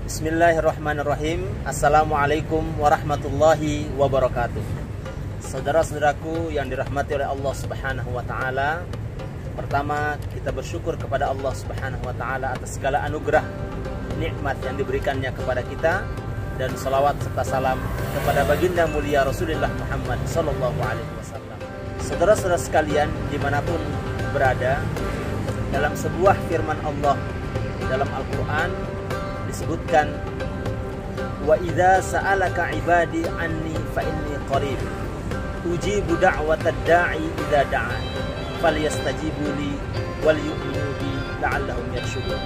Bismillahirrahmanirrahim. Assalamualaikum warahmatullahi wabarakatuh. Saudara-saudaraku yang dirahmati oleh Allah Subhanahu wa taala, pertama kita bersyukur kepada Allah Subhanahu wa taala atas segala anugerah nikmat yang diberikannya kepada kita, dan salawat serta salam kepada baginda mulia Rasulullah Muhammad sallallahu alaihi wasallam. Saudara-saudara sekalian dimanapun berada, dalam sebuah firman Allah dalam Al-Quran disebutkan, wa idza sa'alaka ibadi anni fa inni qarib ujibu da'watad da'i idza da'an falyastajibu li wal yu'minu bi la'allahum yarshudun.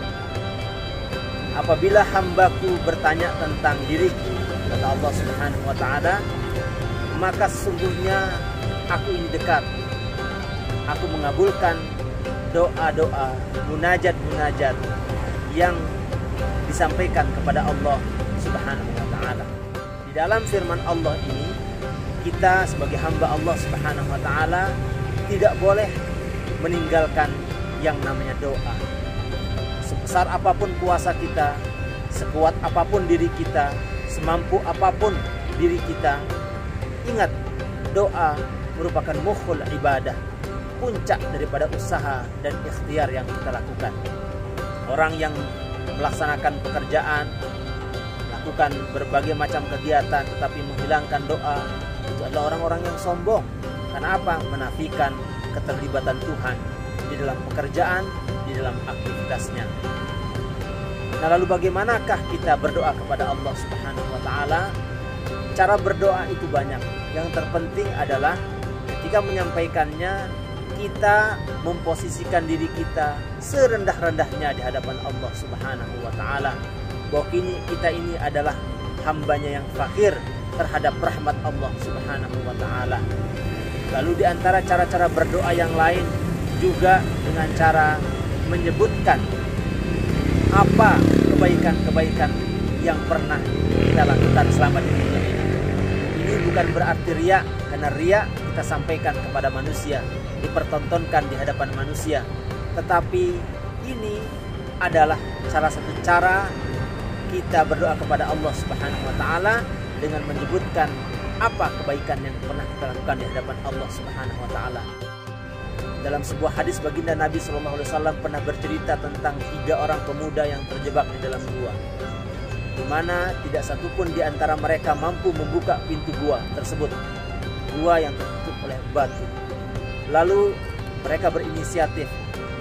Apabila hambaku bertanya tentang diriku, kata Allah Subhanahu wa taala, maka sesungguhnya aku ini dekat. Aku mengabulkan doa-doa, munajat-munajat yang disampaikan kepada Allah Subhanahu wa taala. Di dalam firman Allah ini, kita sebagai hamba Allah Subhanahu wa taala tidak boleh meninggalkan yang namanya doa. Sebesar apapun kuasa kita, sekuat apapun diri kita, semampu apapun diri kita, ingat, doa merupakan mukhul ibadah, puncak daripada usaha dan ikhtiar yang kita lakukan. Orang yang melaksanakan pekerjaan, melakukan berbagai macam kegiatan tetapi menghilangkan doa, itu adalah orang-orang yang sombong. Karena apa? Menafikan keterlibatan Tuhan di dalam pekerjaan, di dalam aktivitasnya. Nah, lalu bagaimanakah kita berdoa kepada Allah Subhanahu wa taala? Cara berdoa itu banyak. Yang terpenting adalah ketika menyampaikannya, kita memposisikan diri kita serendah-rendahnya di hadapan Allah Subhanahu wa taala, bahwa kita ini adalah hambanya yang fakir terhadap rahmat Allah Subhanahu wa taala. Lalu di antara cara-cara berdoa yang lain juga dengan cara menyebutkan apa kebaikan-kebaikan yang pernah kita lakukan selama di dunia ini. Ini bukan berarti riya, karena riya kita sampaikan kepada manusia, dipertontonkan di hadapan manusia, tetapi ini adalah salah satu cara kita berdoa kepada Allah Subhanahu wa taala dengan menyebutkan apa kebaikan yang pernah kita lakukan di hadapan Allah Subhanahu wa taala. Dalam sebuah hadis, baginda Nabi SAW pernah bercerita tentang 3 orang pemuda yang terjebak di dalam gua, di mana tidak satupun di antara mereka mampu membuka pintu gua tersebut, gua yang tertutup oleh batu. Lalu mereka berinisiatif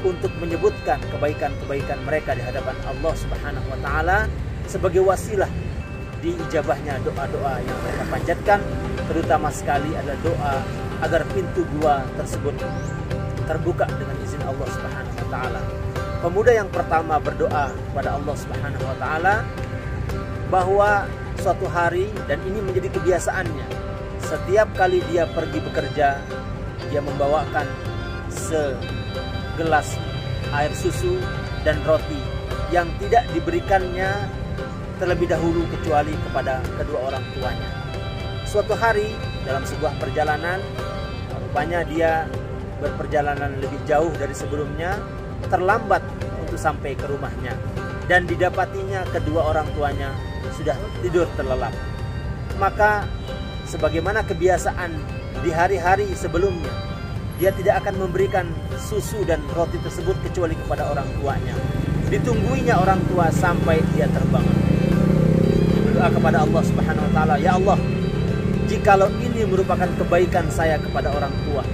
untuk menyebutkan kebaikan-kebaikan mereka di hadapan Allah Subhanahu wa taala sebagai wasilah diijabahnya doa-doa yang mereka panjatkan, terutama sekali adalah doa agar pintu gua tersebut terbuka dengan izin Allah Subhanahu wa taala. Pemuda yang pertama berdoa kepada Allah Subhanahu wa taala bahwa suatu hari, dan ini menjadi kebiasaannya, setiap kali dia pergi bekerja, dia membawakan segelas air susu dan roti yang tidak diberikannya terlebih dahulu kecuali kepada kedua orang tuanya. Suatu hari dalam sebuah perjalanan, rupanya dia berperjalanan lebih jauh dari sebelumnya, terlambat untuk sampai ke rumahnya, dan didapatinya kedua orang tuanya sudah tidur terlelap. Maka sebagaimana kebiasaan di hari-hari sebelumnya, dia tidak akan memberikan susu dan roti tersebut kecuali kepada orang tuanya. Ditungguinya orang tua sampai dia terbangun. Berdoa kepada Allah Subhanahu wa taala, ya Allah, jikalau ini merupakan kebaikan saya kepada orang tua,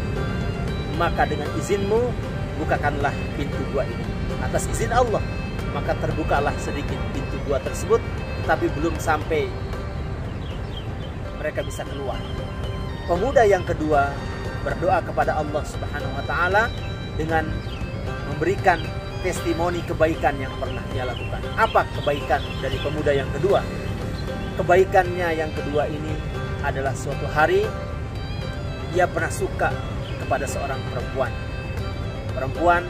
maka dengan izinmu bukakanlah pintu gua ini. Atas izin Allah, maka terbukalah sedikit pintu gua tersebut, tapi belum sampai mereka bisa keluar. Pemuda yang kedua berdoa kepada Allah Subhanahu wa taala dengan memberikan testimoni kebaikan yang pernah dia lakukan. Apa kebaikan dari pemuda yang kedua? Kebaikannya yang kedua ini adalah suatu hari dia pernah suka kepada seorang perempuan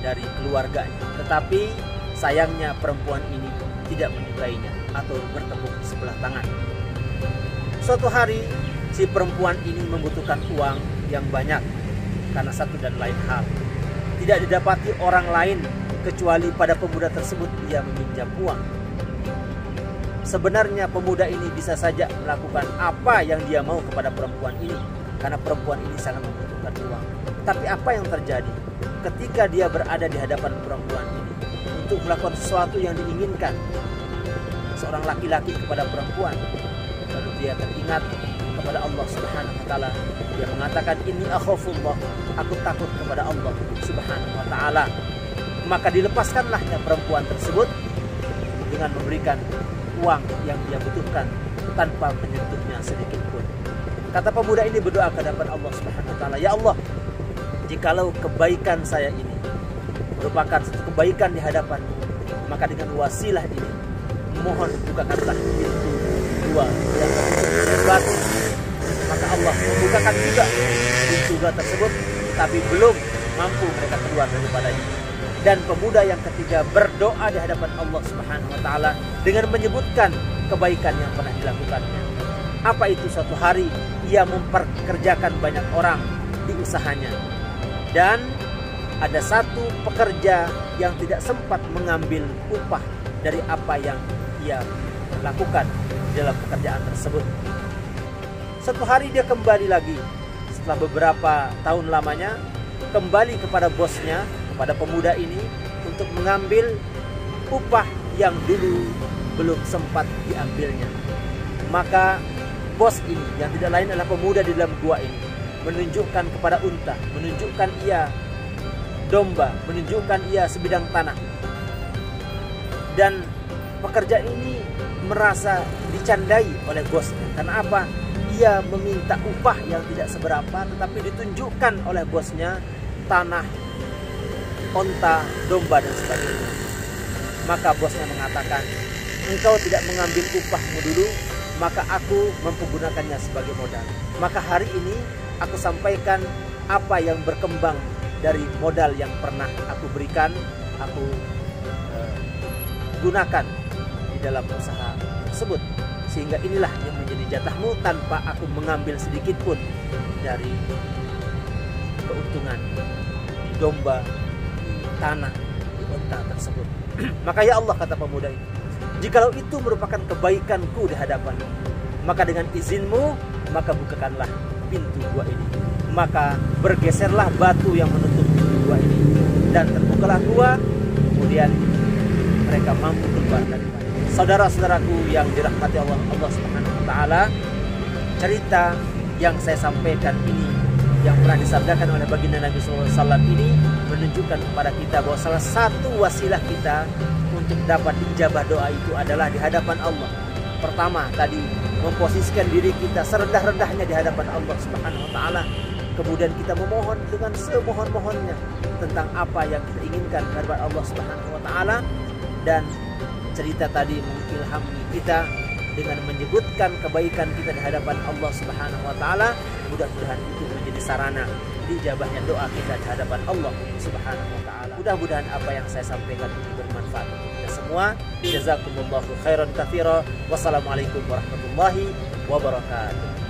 dari keluarganya, tetapi sayangnya perempuan ini tidak menyukainya atau bertepuk sebelah tangan. Suatu hari si perempuan ini membutuhkan uang yang banyak karena satu dan lain hal. Tidak didapati orang lain kecuali pada pemuda tersebut dia meminjam uang. sebenarnya pemuda ini bisa saja melakukan apa yang dia mau kepada perempuan ini, karena perempuan ini sangat membutuhkan uang. Tapi apa yang terjadi ketika dia berada di hadapan perempuan ini untuk melakukan sesuatu yang diinginkan seorang laki-laki kepada perempuan, lalu dia teringat kepada Allah Subhanahu wa taala. Dia mengatakan, inni akhafullah, aku takut kepada Allah Subhanahu wa taala. Maka dilepaskanlahnya perempuan tersebut dengan memberikan uang yang dia butuhkan tanpa menyentuhnya sedikit pun. Kata pemuda ini berdoa ke hadapan Allah Subhanahu wa taala, ya Allah, jikalau kebaikan saya ini merupakan satu kebaikan di hadapan-Mu, maka dengan wasilah ini mohon bukakanlah pintu dua yang tertutup. Maka Allah membukakan juga pintu dua tersebut, tapi belum mampu mereka keluar daripadanya. Dan pemuda yang ketiga berdoa di hadapan Allah Subhanahu wa taala dengan menyebutkan kebaikan yang pernah dilakukannya. Apa itu? Suatu hari ia memperkerjakan banyak orang di usahanya, dan ada satu pekerja yang tidak sempat mengambil upah dari apa yang ia lakukan dalam pekerjaan tersebut. Suatu hari dia kembali lagi setelah beberapa tahun lamanya, kembali kepada bosnya, kepada pemuda ini, untuk mengambil upah yang dulu belum sempat diambilnya. Maka bos ini, yang tidak lain adalah pemuda di dalam gua ini, menunjukkan kepada unta, menunjukkan ia domba, menunjukkan ia sebidang tanah. Dan pekerja ini merasa dicandai oleh bosnya. Karena apa? Ia meminta upah yang tidak seberapa, tetapi ditunjukkan oleh bosnya tanah, onta, domba, dan sebagainya. Maka bosnya mengatakan, engkau tidak mengambil upahmu dulu, maka aku mempergunakannya sebagai modal. Maka hari ini aku sampaikan apa yang berkembang dari modal yang pernah aku berikan, aku gunakan di dalam usaha tersebut. Sehingga inilah yang menjadi jatahmu tanpa aku mengambil sedikit pun dari keuntungan di domba, di tanah, di unta tersebut. Maka ya Allah, kata pemuda ini, jikalau itu merupakan kebaikanku di hadapanmu, maka dengan izinmu, maka bukakanlah pintu gua ini. Maka bergeserlah batu yang menutup pintu gua ini, dan terbukalah gua. Kemudian mereka mampu keluar dari mana. Saudara-saudaraku yang dirahmati Allah Subhanahu wa taala, cerita yang saya sampaikan ini, yang pernah disabdakan oleh baginda Nabi SAW ini, menunjukkan kepada kita bahwa salah satu wasilah kita untuk dapat dijabah doa itu adalah di hadapan Allah. Pertama tadi, memposisikan diri kita serendah-rendahnya di hadapan Allah Subhanahu wa taala. Kemudian kita memohon dengan semohon-mohonnya tentang apa yang kita inginkan dari Allah Subhanahu wa taala. Dan cerita tadi mengilhami kita dengan menyebutkan kebaikan kita di hadapan Allah Subhanahu wa taala. Mudah-mudahan itu menjadi sarana dijabahnya doa kita di hadapan Allah Subhanahu wa taala. Mudah-mudahan apa yang saya sampaikan ini bermanfaat untuk kita semua. Jazakumullahu khairan katsira. Wassalamualaikum warahmatullahi wabarakatuh.